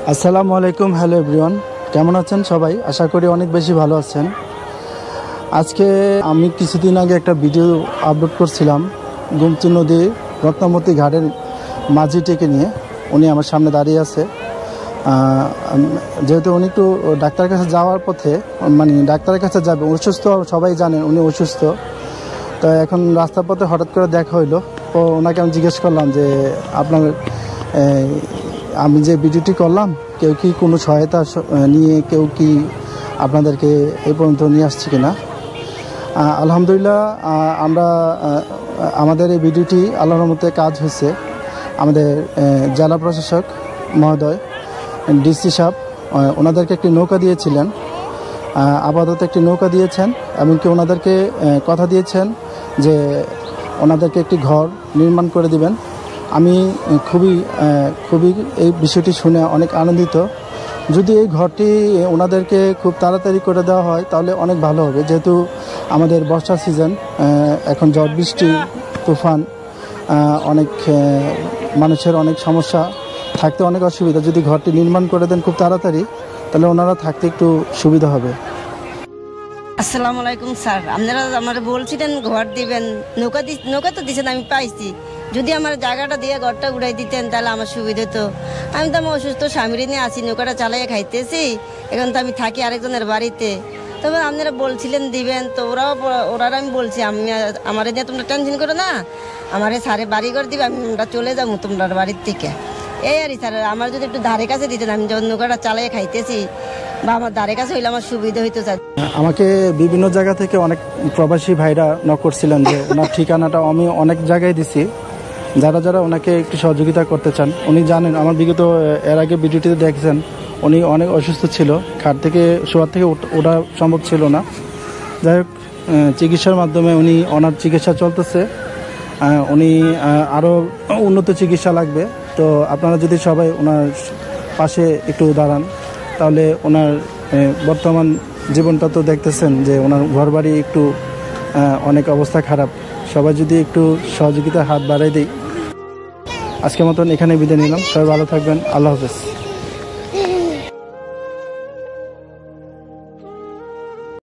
আসসালামু আলাইকুম। Hello everyone, কেমন আছেন সবাই? আশা করি অনেক বেশি ভালো আছেন। আজকে আমি কিছুদিন আগে একটা ভিডিও আপলোড করছিলাম গোমতী নদী রত্নামতী ঘাটের মাঝিটিকে নিয়ে। উনি আমার সামনে দাঁড়িয়ে আছে। যেহেতু উনি একটু ডাক্তারের কাছে যাওয়ার পথে, মানে ডাক্তারের কাছে যাবে, অসুস্থ, সবাই জানেন উনি অসুস্থ। তো এখন রাস্তার পথে হঠাৎ করে দেখা হইলো। তো ওনাকে আমি জিজ্ঞেস করলাম যে আপনার আমি যে ভিডিওটি করলাম কেউ কি কোনো সহায়তা নিয়ে কেউ কি আপনাদেরকে এই পর্যন্ত নিয়ে আসছে কিনা। আলহামদুলিল্লাহ, আমরা আমাদের এই ভিডিওটি আল্লাহর মধ্যে কাজ হয়েছে। আমাদের জেলা প্রশাসক মহোদয়, ডিসি সাহেব, ওনাদেরকে একটি নৌকা দিয়েছিলেন। আপাতত একটি নৌকা দিয়েছেন, এমনকি ওনাদেরকে কথা দিয়েছেন যে ওনাদেরকে একটি ঘর নির্মাণ করে দিবেন। আমি খুবই এই বিষয়টি শুনে অনেক আনন্দিত। যদি এই ঘরটি ওনাদেরকে খুব তাড়াতাড়ি করে দেওয়া হয় তাহলে অনেক ভালো হবে, যেহেতু আমাদের বর্ষা সিজন, এখন ঝড় বৃষ্টি তুফান, অনেক মানুষের অনেক সমস্যা, থাকতে অনেক অসুবিধা। যদি ঘরটি নির্মাণ করে দেন খুব তাড়াতাড়ি তাহলে ওনারা থাকতে একটু সুবিধা হবে। আসসালামু আলাইকুম স্যার, আপনারা আমার বলছিলেন ঘর দিবেন, নৌকা তো দিচ্ছেন, আমি পাইছি। যদি আমার জায়গাটা দিয়ে ঘরটা উড়াই দিতেন তাহলে আমার সুবিধা হতো। আমি তো আমার অসুস্থ স্বামীর নিয়ে আসি, নৌকাটা চালাইয়ে খাইতেছি। এখন তো আমি থাকি আরেকজনের বাড়িতে। তবে আপনারা বলছিলেন দিবেন, তো ওরা আমি বলছি আমার নিয়ে তোমরা টেনশন করো না, আমার স্যারে বাড়ি ঘর দিবে, আমরা চলে যাবো তোমরা বাড়ির থেকে। এই আর স্যার, আমার যদি একটু ধারে কাছে দিতেন, আমি যখন নৌকাটা চালাইয়ে খাইতেছি বা আমার ধারে কাছে হইলে আমার সুবিধা হইতো স্যার। আমাকে বিভিন্ন জায়গা থেকে অনেক প্রবাসী ভাইরা নক করছিলেন যে ওনার ঠিকানাটা আমি অনেক জায়গায় দিছি। যারা ওনাকে একটু সহযোগিতা করতে চান, উনি জানেন, আমার বিগত এর আগে ভিডিওটিতে দেখছেন উনি অনেক অসুস্থ ছিল, খাট থেকে শোয়ার থেকে ওঠা সম্ভব ছিল না। যাই হোক, চিকিৎসার মাধ্যমে ওনার চিকিৎসা চলতেছে। উনি আরও উন্নত চিকিৎসা লাগবে। তো আপনারা যদি সবাই ওনার পাশে একটু দাঁড়ান তাহলে ওনার বর্তমান জীবনটা তো দেখতেছেন যে ওনার ঘরবাড়ি একটু অনেক অবস্থা খারাপ। সবাই যদি একটু সহযোগিতার হাত বাড়াই দিই। আজকের মতন এখানে বিদায় নিলাম। সবাই ভালো থাকবেন। আল্লাহ হাফেজ।